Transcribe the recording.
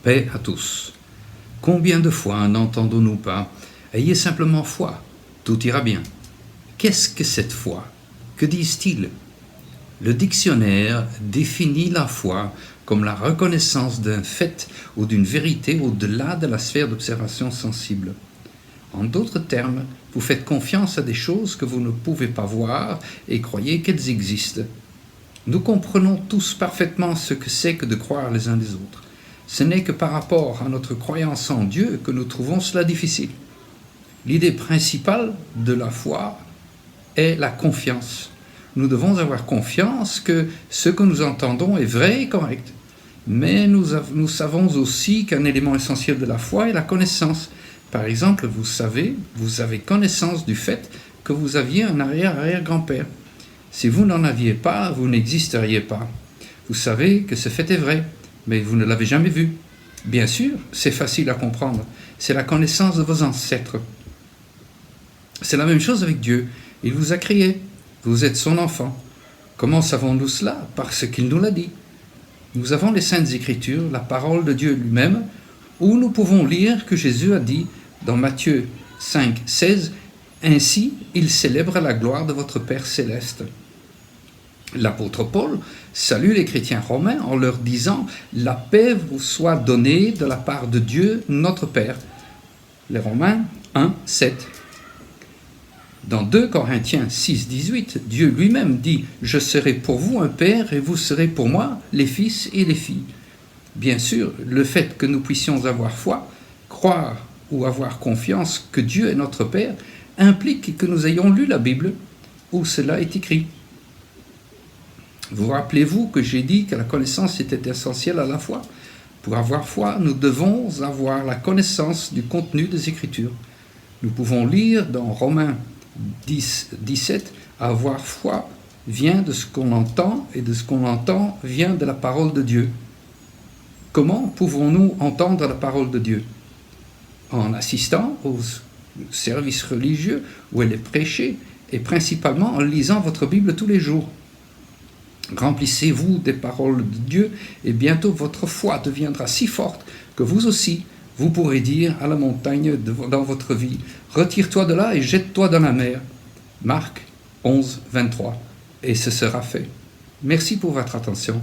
Paix à tous. Combien de fois n'entendons-nous pas « Ayez simplement foi, tout ira bien ». Qu'est-ce que cette foi? Que disent-ils? Le dictionnaire définit la foi comme la reconnaissance d'un fait ou d'une vérité au-delà de la sphère d'observation sensible. En d'autres termes, vous faites confiance à des choses que vous ne pouvez pas voir et croyez qu'elles existent. Nous comprenons tous parfaitement ce que c'est que de croire les uns les autres. Ce n'est que par rapport à notre croyance en Dieu que nous trouvons cela difficile. L'idée principale de la foi est la confiance. Nous devons avoir confiance que ce que nous entendons est vrai et correct. Mais nous savons aussi qu'un élément essentiel de la foi est la connaissance. Par exemple, vous avez connaissance du fait que vous aviez un arrière-arrière-grand-père. Si vous n'en aviez pas, vous n'existeriez pas. Vous savez que ce fait est vrai, mais vous ne l'avez jamais vu. Bien sûr, c'est facile à comprendre. C'est la connaissance de vos ancêtres. C'est la même chose avec Dieu. Il vous a créé. Vous êtes son enfant. Comment savons-nous cela? Parce qu'il nous l'a dit. Nous avons les Saintes Écritures, la parole de Dieu lui-même, où nous pouvons lire que Jésus a dit dans Matthieu 5, 16, « Ainsi, il célèbre la gloire de votre Père céleste ». L'apôtre Paul salue les chrétiens romains en leur disant « La paix vous soit donnée de la part de Dieu, notre Père ». Les Romains 1, 7. Dans 2 Corinthiens 6, 18, Dieu lui-même dit « Je serai pour vous un père et vous serez pour moi les fils et les filles ». Bien sûr, le fait que nous puissions avoir foi, croire ou avoir confiance que Dieu est notre Père implique que nous ayons lu la Bible où cela est écrit. Vous rappelez-vous que j'ai dit que la connaissance était essentielle à la foi? Pour avoir foi, nous devons avoir la connaissance du contenu des Écritures. Nous pouvons lire dans Romains 10, 17, « Avoir foi vient de ce qu'on entend, et de ce qu'on entend vient de la parole de Dieu ». Comment pouvons-nous entendre la parole de Dieu? En assistant aux services religieux où elle est prêchée, et principalement en lisant votre Bible tous les jours. Remplissez-vous des paroles de Dieu, et bientôt votre foi deviendra si forte que vous aussi, vous pourrez dire à la montagne dans votre vie, « Retire-toi de là et jette-toi dans la mer ». Marc 11, 23. Et ce sera fait. Merci pour votre attention.